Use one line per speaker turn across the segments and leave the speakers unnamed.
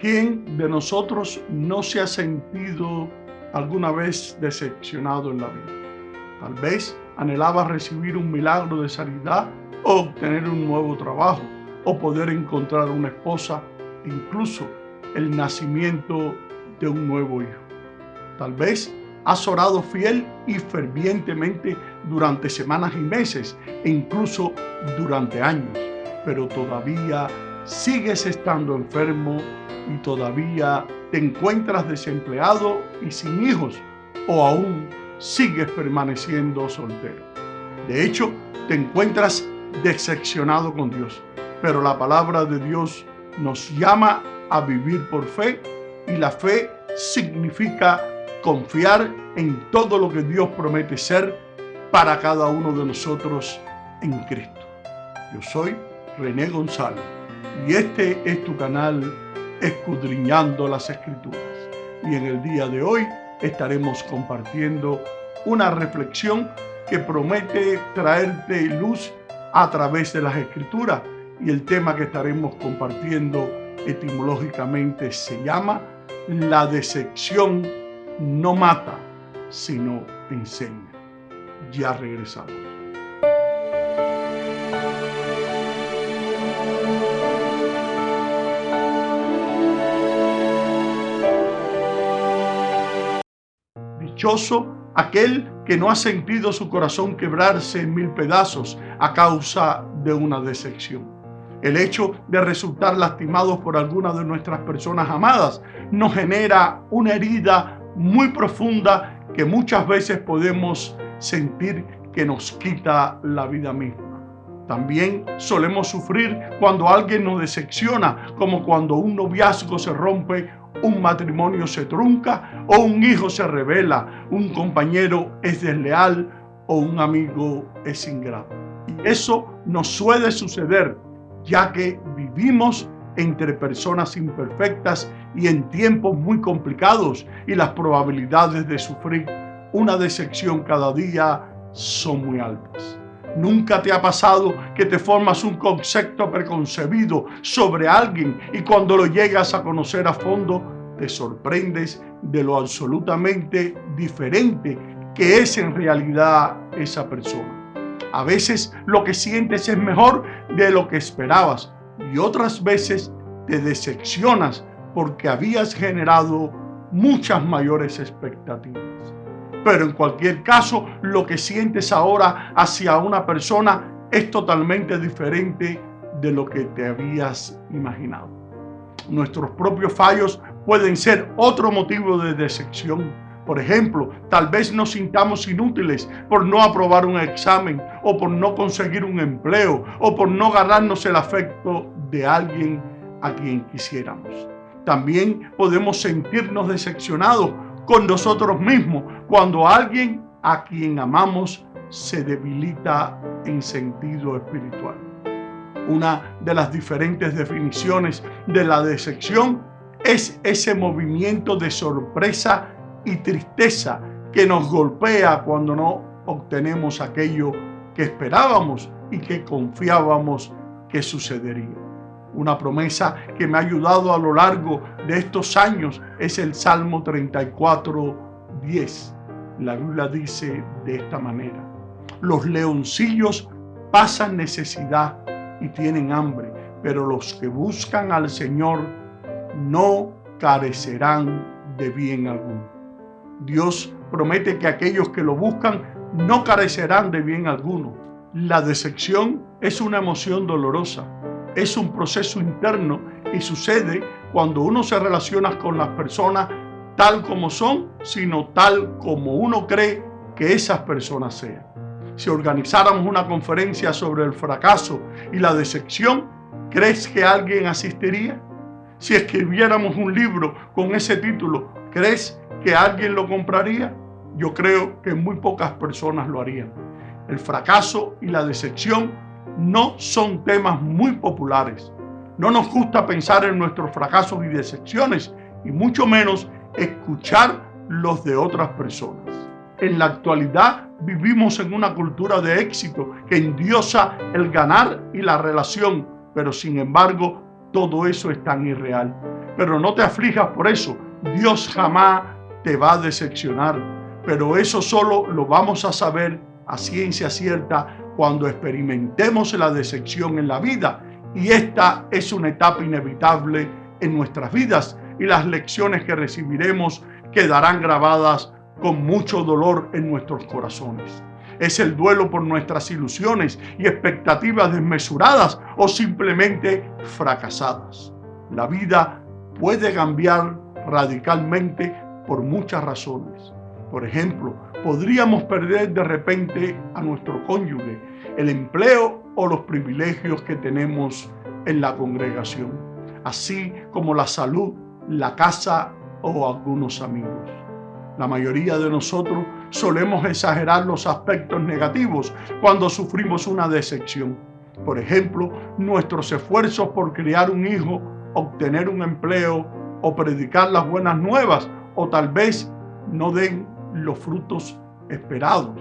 ¿Quién de nosotros no se ha sentido alguna vez decepcionado en la vida? Tal vez anhelaba recibir un milagro de sanidad o obtener un nuevo trabajo o poder encontrar una esposa, incluso el nacimiento de un nuevo hijo. Tal vez has orado fiel y fervientemente durante semanas y meses e incluso durante años, pero todavía sigues estando enfermo y todavía te encuentras desempleado y sin hijos, o aún sigues permaneciendo soltero. De hecho, te encuentras decepcionado con Dios, pero la palabra de Dios nos llama a vivir por fe, y la fe significa confiar en todo lo que Dios promete ser para cada uno de nosotros en Cristo. Yo soy René González y este es tu canal Escudriñando las Escrituras. Y en el día de hoy estaremos compartiendo una reflexión que promete traerte luz a través de las Escrituras, y el tema que estaremos compartiendo etimológicamente se llama La decepción no mata, sino enseña. Ya regresamos. Dichoso aquel que no ha sentido su corazón quebrarse en mil pedazos a causa de una decepción. El hecho de resultar lastimados por alguna de nuestras personas amadas nos genera una herida muy profunda que muchas veces podemos sentir que nos quita la vida misma. También solemos sufrir cuando alguien nos decepciona, como cuando un noviazgo se rompe, un matrimonio se trunca o un hijo se rebela, un compañero es desleal o un amigo es ingrato. Y eso nos suele suceder, ya que vivimos entre personas imperfectas y en tiempos muy complicados, y las probabilidades de sufrir una decepción cada día son muy altas. ¿Nunca te ha pasado que te formas un concepto preconcebido sobre alguien y cuando lo llegas a conocer a fondo te sorprendes de lo absolutamente diferente que es en realidad esa persona? A veces lo que sientes es mejor de lo que esperabas, y otras veces te decepcionas porque habías generado muchas mayores expectativas. Pero en cualquier caso, lo que sientes ahora hacia una persona es totalmente diferente de lo que te habías imaginado. Nuestros propios fallos pueden ser otro motivo de decepción. Por ejemplo, tal vez nos sintamos inútiles por no aprobar un examen, o por no conseguir un empleo, o por no ganarnos el afecto de alguien a quien quisiéramos. También podemos sentirnos decepcionados con nosotros mismos cuando alguien a quien amamos se debilita en sentido espiritual. Una de las diferentes definiciones de la decepción es ese movimiento de sorpresa y tristeza que nos golpea cuando no obtenemos aquello que esperábamos y que confiábamos que sucedería. Una promesa que me ha ayudado a lo largo de estos años es el Salmo 34:10. La Biblia dice de esta manera: los leoncillos pasan necesidad y tienen hambre, pero los que buscan al Señor no carecerán de bien alguno. Dios promete que aquellos que lo buscan no carecerán de bien alguno. La decepción es una emoción dolorosa, es un proceso interno y sucede cuando uno se relaciona con las personas tal como son, sino tal como uno cree que esas personas sean. Si organizáramos una conferencia sobre el fracaso y la decepción, ¿crees que alguien asistiría? Si escribiéramos un libro con ese título, ¿crees que alguien lo compraría? Yo creo que muy pocas personas lo harían. El fracaso y la decepción no son temas muy populares. No nos gusta pensar en nuestros fracasos y decepciones, y mucho menos escuchar los de otras personas. En la actualidad vivimos en una cultura de éxito que endiosa el ganar y la relación, pero sin embargo todo eso es tan irreal. pero no te aflijas por eso. Dios jamás te va a decepcionar, pero eso solo lo vamos a saber a ciencia cierta cuando experimentemos la decepción en la vida, y esta es una etapa inevitable en nuestras vidas, y las lecciones que recibiremos quedarán grabadas con mucho dolor en nuestros corazones. Es el duelo por nuestras ilusiones y expectativas desmesuradas o simplemente fracasadas. La vida puede cambiar radicalmente por muchas razones. Por ejemplo, podríamos perder de repente a nuestro cónyuge, el empleo o los privilegios que tenemos en la congregación, así como la salud, la casa o algunos amigos. La mayoría de nosotros solemos exagerar los aspectos negativos cuando sufrimos una decepción. Por ejemplo, nuestros esfuerzos por criar un hijo, obtener un empleo o predicar las buenas nuevas, o tal vez no den los frutos esperados.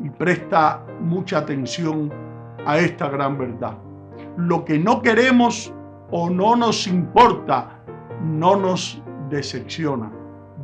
Y presta mucha atención a esta gran verdad. Lo que no queremos o no nos importa no nos decepciona.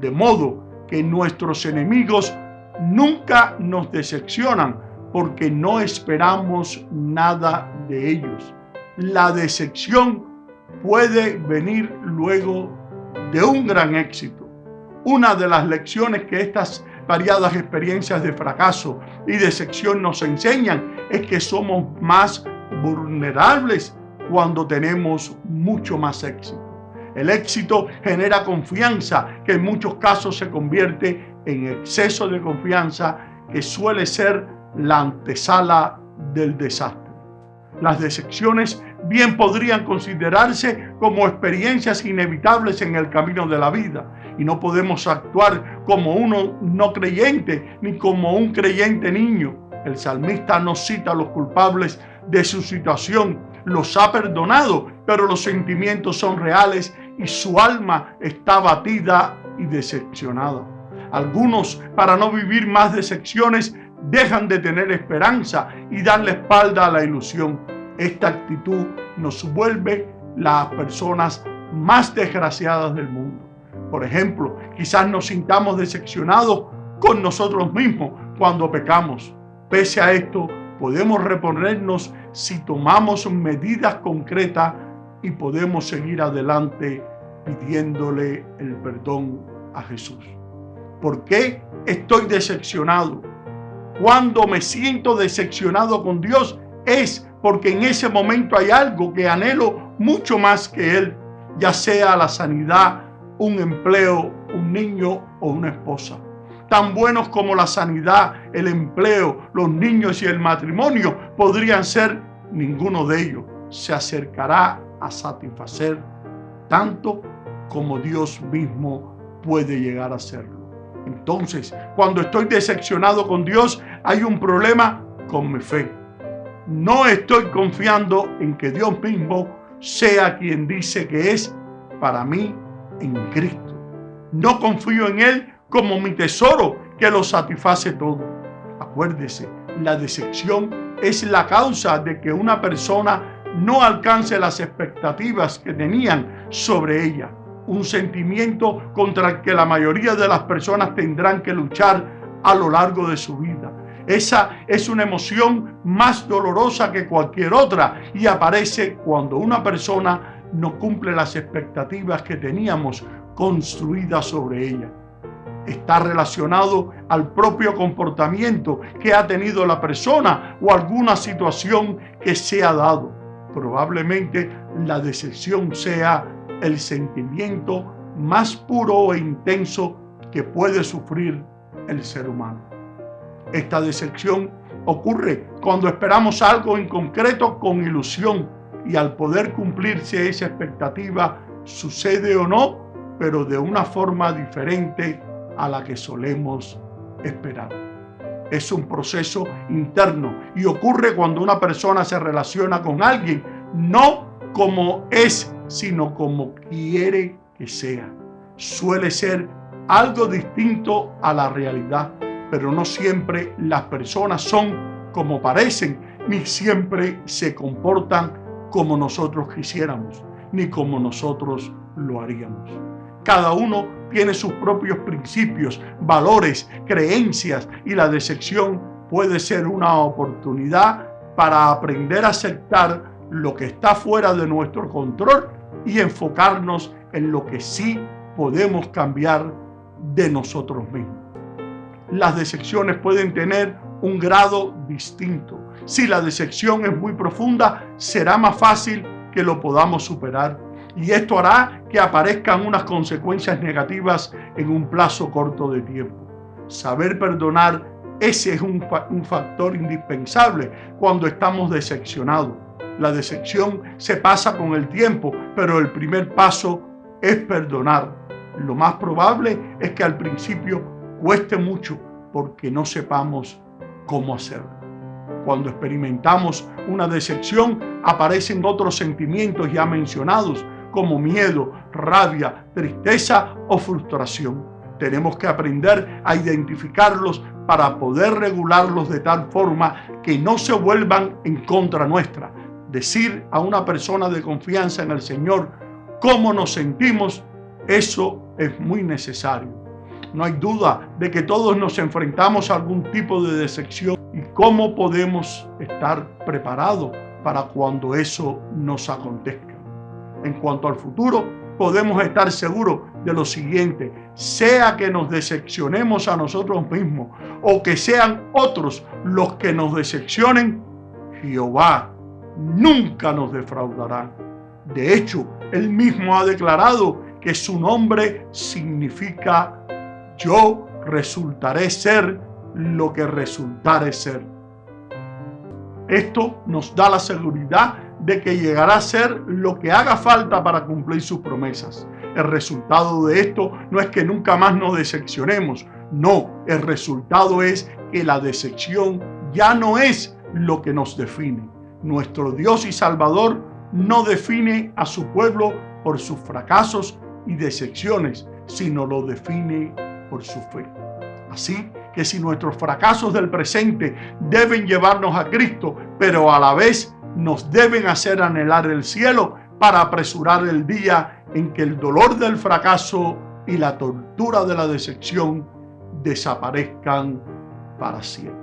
De modo que nuestros enemigos nunca nos decepcionan porque no esperamos nada de ellos. La decepción puede venir luego de un gran éxito. Una de las lecciones que estas variadas experiencias de fracaso y decepción nos enseñan es que somos más vulnerables cuando tenemos mucho más éxito. El éxito genera confianza, que en muchos casos se convierte en exceso de confianza, que suele ser la antesala del desastre. Las decepciones bien podrían considerarse como experiencias inevitables en el camino de la vida, y no podemos actuar como uno no creyente ni como un creyente niño. El salmista nos cita a los culpables de su situación, los ha perdonado, pero los sentimientos son reales y su alma está abatida y decepcionada. Algunos, para no vivir más decepciones, dejan de tener esperanza y dan la espalda a la ilusión. Esta actitud nos vuelve las personas más desgraciadas del mundo. Por ejemplo, quizás nos sintamos decepcionados con nosotros mismos cuando pecamos. Pese a esto, podemos reponernos si tomamos medidas concretas y podemos seguir adelante pidiéndole el perdón a Jesús. ¿Por qué estoy decepcionado? Cuando me siento decepcionado con Dios es porque en ese momento hay algo que anhelo mucho más que Él, ya sea la sanidad, un empleo, un niño o una esposa. Tan buenos como la sanidad, el empleo, los niños y el matrimonio podrían ser, ninguno de ellos se acercará a satisfacer tanto como Dios mismo puede llegar a hacerlo. Entonces, cuando estoy decepcionado con Dios, hay un problema con mi fe. No estoy confiando en que Dios mismo sea quien dice que es para mí en Cristo. No confío en Él como mi tesoro que lo satisface todo. Acuérdese, la decepción es la causa de que una persona no alcance las expectativas que tenían sobre ella. Un sentimiento contra el que la mayoría de las personas tendrán que luchar a lo largo de su vida. Esa es una emoción más dolorosa que cualquier otra y aparece cuando una persona no cumple las expectativas que teníamos construidas sobre ella. Está relacionado al propio comportamiento que ha tenido la persona o alguna situación que se ha dado. Probablemente la decepción sea el sentimiento más puro e intenso que puede sufrir el ser humano. Esta decepción ocurre cuando esperamos algo en concreto con ilusión y al poder cumplirse esa expectativa sucede o no, pero de una forma diferente a la que solemos esperar. Es un proceso interno y ocurre cuando una persona se relaciona con alguien, no como es, sino como quiere que sea. Suele ser algo distinto a la realidad, pero no siempre las personas son como parecen, ni siempre se comportan como nosotros quisiéramos. ni como nosotros lo haríamos. Cada uno tiene sus propios principios, valores, creencias, y la decepción puede ser una oportunidad para aprender a aceptar lo que está fuera de nuestro control y enfocarnos en lo que sí podemos cambiar de nosotros mismos. Las decepciones pueden tener un grado distinto. Si la decepción es muy profunda, será más fácil que lo podamos superar, y esto hará que aparezcan unas consecuencias negativas en un plazo corto de tiempo. Saber perdonar, ese es un factor indispensable cuando estamos decepcionados. La decepción se pasa con el tiempo, pero el primer paso es perdonar. Lo más probable es que al principio cueste mucho porque no sepamos cómo hacerlo. Cuando experimentamos una decepción, aparecen otros sentimientos ya mencionados, como miedo, rabia, tristeza o frustración. Tenemos que aprender a identificarlos para poder regularlos de tal forma que no se vuelvan en contra nuestra. Decir a una persona de confianza en el Señor cómo nos sentimos, eso es muy necesario. No hay duda de que todos nos enfrentamos a algún tipo de decepción, y cómo podemos estar preparados para cuando eso nos acontezca. En cuanto al futuro, podemos estar seguros de lo siguiente: sea que nos decepcionemos a nosotros mismos o que sean otros los que nos decepcionen, Jehová nunca nos defraudará. De hecho, Él mismo ha declarado que su nombre significa yo resultaré ser lo que resultare ser. Esto nos da la seguridad de que llegará a ser lo que haga falta para cumplir sus promesas. El resultado de esto no es que nunca más nos decepcionemos. No, el resultado es que la decepción ya no es lo que nos define. Nuestro Dios y Salvador no define a su pueblo por sus fracasos y decepciones, sino lo define por su fe. Así que si nuestros fracasos del presente deben llevarnos a Cristo, pero a la vez nos deben hacer anhelar el cielo para apresurar el día en que el dolor del fracaso y la tortura de la decepción desaparezcan para siempre.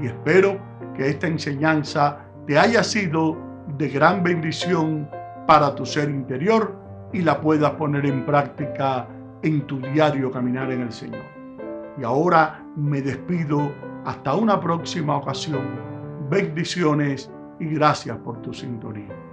Y espero que esta enseñanza te haya sido de gran bendición para tu ser interior y la puedas poner en práctica en tu diario caminar en el Señor. Y ahora me despido hasta una próxima ocasión. Bendiciones y gracias por tu sintonía.